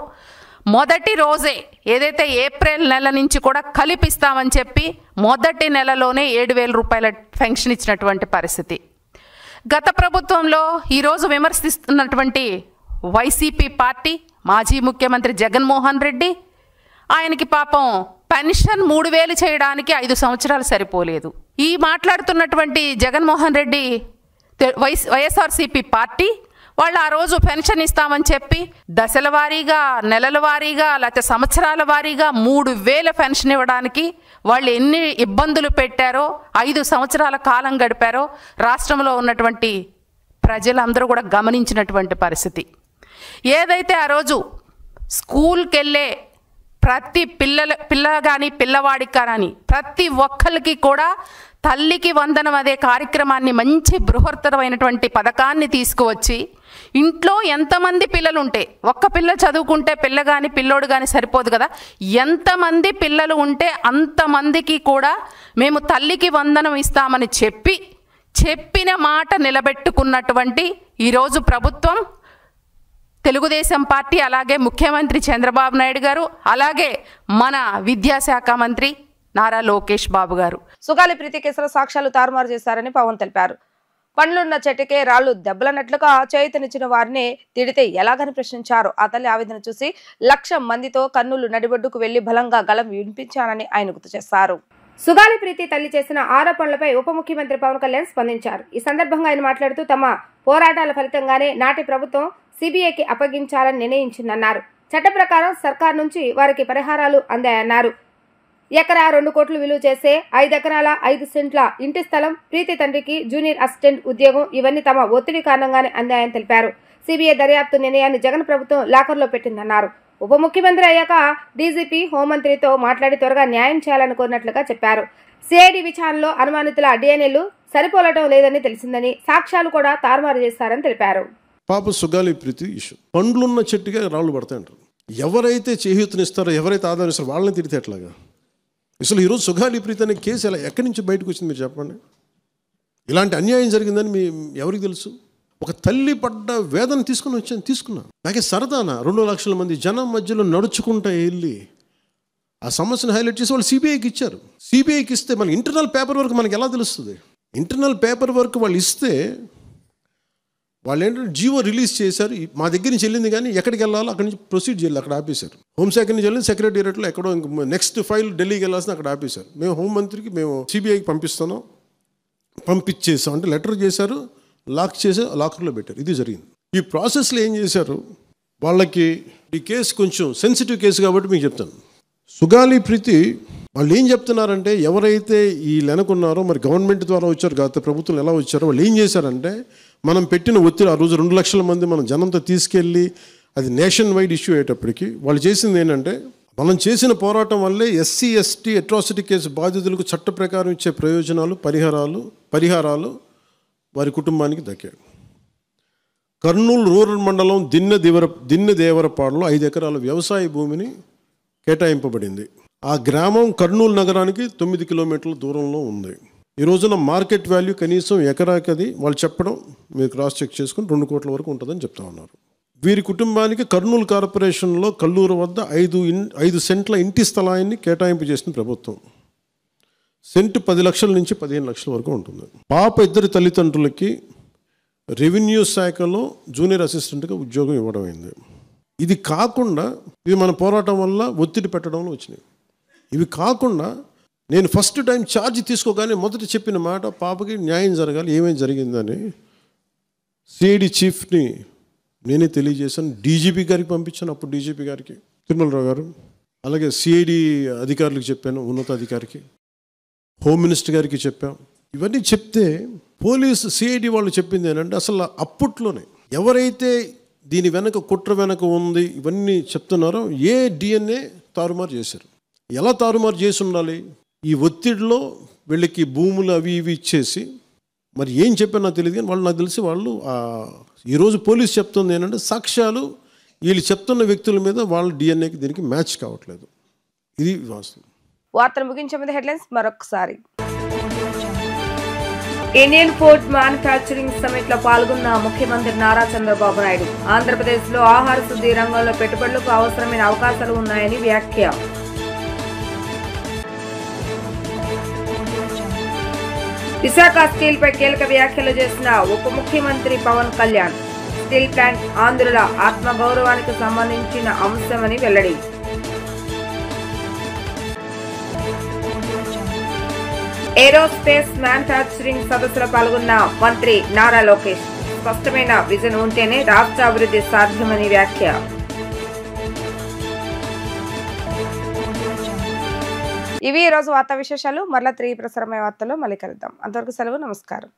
మొదటి రోజే ఏదైతే ఏప్రిల్ నెల నుంచి కూడా కలిపిస్తామని చెప్పి మొదటి నెలలోనే 7,000 రూపాయల పెన్షన్ ఇచ్చినటువంటి పరిస్థితి. గత ప్రభుత్వంలో ఈరోజు విమర్శిస్తున్నటువంటి వైసీపీ పార్టీ మాజీ ముఖ్యమంత్రి జగన్మోహన్ రెడ్డి, ఆయనకి పాపం పెన్షన్ 3,000 చేయడానికి 5 సంవత్సరాలు సరిపోలేదు. ఈ మాట్లాడుతున్నటువంటి జగన్మోహన్ రెడ్డి వైఎస్ఆర్సీపీ పార్టీ వాళ్ళు ఆ రోజు పెన్షన్ ఇస్తామని చెప్పి దశల వారీగా, నెలల వారీగా, లేకపోతే సంవత్సరాల వారీగా 3,000 పెన్షన్ ఇవ్వడానికి వాళ్ళు ఎన్ని ఇబ్బందులు పెట్టారో, 5 సంవత్సరాల కాలం గడిపారో రాష్ట్రంలో ఉన్నటువంటి ప్రజలందరూ కూడా గమనించినటువంటి పరిస్థితి. ఏదైతే ఆ రోజు స్కూల్కి వెళ్ళే ప్రతి పిల్ల కానీ పిల్లవాడికి కానీ ప్రతి ఒక్కరికి కూడా తల్లికి వందనం అదే కార్యక్రమాన్ని మంచి బృహత్తరమైనటువంటి పథకాన్ని తీసుకువచ్చి ఇంట్లో ఎంతమంది పిల్లలు ఉంటే, ఒక్క పిల్ల చదువుకుంటే పిల్ల కానీ పిల్లోడు కానీ సరిపోదు కదా, ఎంతమంది పిల్లలు ఉంటే అంతమందికి కూడా మేము తల్లికి వందనం ఇస్తామని చెప్పిన మాట నిలబెట్టుకున్నటువంటి ఈరోజు ప్రభుత్వం తెలుగుదేశం పార్టీ, అలాగే ముఖ్యమంత్రి చంద్రబాబు నాయుడు గారు, అలాగే మన విద్యాశాఖ మంత్రి నారా లోకేష్ బాబు గారు. సుగాలి ప్రీతి కేసులో సాక్ష్యాలు తారుమారు చేశారని పవన్ తెలిపారు. పండ్లున్న చెట్టుకే రాళ్లు దెబ్బలన్నట్లుగా చేయుతనిచ్చిన వారిని తిడితే ఎలాగని ప్రశ్నించారు. ఆ తల్లి ఆవేదన చూసి 1,00,000 మందితో కర్నూలు నడిబొడ్డుకు వెళ్లి బలంగా గళం వినిపించానని ఆయన గుర్తు చేశారు. సుగాలి ప్రీతి తల్లి చేసిన ఆరోపణలపై ఉప ముఖ్యమంత్రి పవన్ కళ్యాణ్ స్పందించారు. ఈ సందర్భంగా ఆయన మాట్లాడుతూ తమ పోరాటాల ఫలితంగానే నాటి ప్రభుత్వం సిబిఐకి అప్పగించాలని నిర్ణయించిందన్నారు. చట్ట ప్రకారం సర్కార్ నుంచి వారికి పరిహారాలు అందాయన్నారు. ఎకరా 2 కోట్లు విలువ చేసే 5 ఎకరాల 5 సెంట్ల ఇంటి స్థలం, ప్రీతి తండ్రికి జూనియర్ అసిస్టెంట్ ఉద్యోగం ఇవన్నీ తమ ఒత్తిడి కారణంగానే అందాయని తెలిపారు. సిబిఐ దర్యాప్తు నిర్ణయాన్ని జగన్ ప్రభుత్వం లాకర్లో పెట్టిందన్నారు. ఉప ముఖ్యమంత్రి అయ్యాక డీజీపీ హోంమంత్రితో మాట్లాడి త్వరగా న్యాయం చేయాలని కోరినట్లుగా చెప్పారు. సిఐడి విచారణలో అనుమానితుల డిఎన్ఏలు సరిపోలటం లేదని తెలిసిందని, సాక్ష్యాలు కూడా తారుమారు చేస్తారని తెలిపారు. పాప సుగాలి ప్రీతి ఇష్యూ, పండ్లున్న చెట్టుగా రాళ్ళు పడతాయంటారు. ఎవరైతే చేయూతనిస్తారో, ఎవరైతే ఆధారం ఇస్తారో వాళ్ళని తిడితే ఎట్లాగా? అసలు ఈరోజు సుగాలి ప్రీతి అనే కేసు ఎలా ఎక్కడి నుంచి బయటకు వచ్చింది మీరు చెప్పండి. ఇలాంటి అన్యాయం జరిగిందని ఎవరికి తెలుసు? ఒక తల్లి పడ్డ వేదన తీసుకున్నా. నాకే సరదానా 2 లక్షల మంది జనం మధ్యలో నడుచుకుంటా వెళ్ళి ఆ సమస్యను హైలైట్ చేసి వాళ్ళు సిబిఐకి ఇచ్చారు. సిబిఐకి ఇస్తే మనకి ఇంటర్నల్ పేపర్ వర్క్ మనకి ఎలా తెలుస్తుంది? ఇంటర్నల్ పేపర్ వర్క్ వాళ్ళు ఇస్తే వాళ్ళు ఏంటంటే జీవో రిలీజ్ చేశారు. మా దగ్గర నుంచి వెళ్ళింది కానీ ఎక్కడికి వెళ్ళాలో అక్కడి నుంచి ప్రొసీడ్ చేయాలి, అక్కడ ఆపేశారు. హోంశాఖ నుంచి వెళ్ళింది సెక్రటేరియట్లో ఎక్కడో నెక్స్ట్ ఫైల్ ఢిల్లీకి వెళ్ళాల్సిన అక్కడ ఆపేశారు. మేము హోంమంత్రికి మేము సిబిఐకి పంపించేసాం అంటే లెటర్ చేశారు, లాక్ చేసి లాకర్లో పెట్టారు. ఇది జరిగింది. ఈ ప్రాసెస్లో ఏం చేశారు, వాళ్ళకి ఈ కేసు కొంచెం సెన్సిటివ్ కేసు కాబట్టి మీకు చెప్తాను. సుగాలి ప్రీతి వాళ్ళు ఏం చెప్తున్నారంటే, ఎవరైతే ఈ వెనకున్నారో మరి గవర్నమెంట్ ద్వారా వచ్చారు, గత ప్రభుత్వం ఎలా వచ్చారో వాళ్ళు ఏం చేశారంటే, మనం పెట్టిన ఒత్తిడి ఆ రోజు 2 లక్షల మంది మనం జనంతో తీసుకెళ్ళి అది నేషన్ వైడ్ ఇష్యూ అయ్యేటప్పటికి వాళ్ళు చేసింది ఏంటంటే, మనం చేసిన పోరాటం వల్లే ఎస్సీ ఎస్టీ అట్రాసిటీ కేసు బాధితులకు చట్ట ప్రకారం ఇచ్చే ప్రయోజనాలు పరిహారాలు వారి కుటుంబానికి దక్కాడు. కర్నూలు రూరల్ మండలం దిన్నెదేవరపాడులో 5 ఎకరాల వ్యవసాయ భూమిని కేటాయింపబడింది. ఆ గ్రామం కర్నూలు నగరానికి 9 కిలోమీటర్ల దూరంలో ఉంది. ఈ రోజున మార్కెట్ వాల్యూ కనీసం ఎకరాకి అది వాళ్ళు చెప్పడం మీరు క్రాస్ చెక్ చేసుకుని 2 కోట్ల వరకు ఉంటుందని చెప్తా ఉన్నారు. వీరి కుటుంబానికి కర్నూలు కార్పొరేషన్లో కల్లూరు వద్ద 5 సెంట్ల ఇంటి స్థలాన్ని కేటాయింపు చేసిన ప్రభుత్వం. సెంటు 10 లక్షల నుంచి 15 లక్షల వరకు ఉంటుంది. పాప ఇద్దరి తల్లిదండ్రులకి రెవెన్యూ శాఖలో జూనియర్ అసిస్టెంట్గా ఉద్యోగం ఇవ్వడం అయింది. ఇది కాకుండా ఇది మన పోరాటం వల్ల ఒత్తిడి పెట్టడంలో వచ్చినాయి. ఇవి కాకుండా నేను ఫస్ట్ టైం ఛార్జ్ తీసుకోగానే మొదట చెప్పిన మాట పాపకి న్యాయం జరగాలి, ఏమేమి జరిగిందని సిఐడి చీఫ్ని నేనే తెలియజేశాను. డీజీపీ గారికి పంపించాను, అప్పుడు డీజీపీ గారికి తిరుమలరావు గారు, అలాగే సిఐడి అధికారులకు చెప్పాను, ఉన్నతాధికారికి, హోమ్ మినిస్టర్ గారికి చెప్పాం. ఇవన్నీ చెప్తే పోలీసు సిఐడి వాళ్ళు చెప్పింది ఏంటంటే అసలు అప్పట్లోనే ఎవరైతే దీని వెనక కుట్ర వెనక ఉంది ఇవన్నీ చెప్తున్నారో ఏ డిఎన్ఏ తారుమారు చేశారు. ఎలా తారుమారు చేసి ఉండాలి? ఈ ఒత్తిడిలో వీళ్ళకి భూములు అవి ఇవి ఇచ్చేసి మరి ఏం చెప్పారు నాకు తెలియదు, కానీ వాళ్ళు నాకు తెలిసి వాళ్ళు ఈరోజు పోలీసు చెప్తుంది ఏంటంటే సాక్ష్యాలు వీళ్ళు చెప్తున్న వ్యక్తుల మీద వాళ్ళ డిఎన్ఏకి దీనికి మ్యాచ్ కావట్లేదు. ఇది వాస్తవం. వార్తలు ముగించే ముందు హెడ్లైన్స్ మరొకసారి. ఇండియన్ ఫుడ్ మ్యానుఫ్యాక్చరింగ్ సమిట్ లో పాల్గొన్న ముఖ్యమంత్రి నారా చంద్రబాబు నాయుడు. ఆంధ్రప్రదేశ్ లో ఆహార శుద్ధి రంగంలో పెట్టుబడులకు అవసరమైన అవకాశాలు ఉన్నాయని వ్యాఖ్య. విశాఖ స్టీల్ పై కీలక వ్యాఖ్యలు చేసిన ఉప ముఖ్యమంత్రి పవన్ కళ్యాణ్. స్టీల్ ప్లాంట్ ఆంధ్రుల ఆత్మగౌరవానికి సంబంధించిన అంశమని వెల్లడి. ఏరోస్పేస్ మ్యానుఫ్యాక్చరింగ్ సదస్సులో పాల్గొన్న మంత్రి నారా లోకేష్. స్పష్టమైన విజన్ ఉంటేనే రాష్ట్ర అభివృద్ధి సాధ్యమని వ్యాఖ్య. ఇవి ఈ రోజు వార్తా విశేషాలు. మరలా 3 ప్రసారమైన వార్తల్లో మళ్ళీ కలుద్దాం. అంతవరకు సెలవు. నమస్కారం.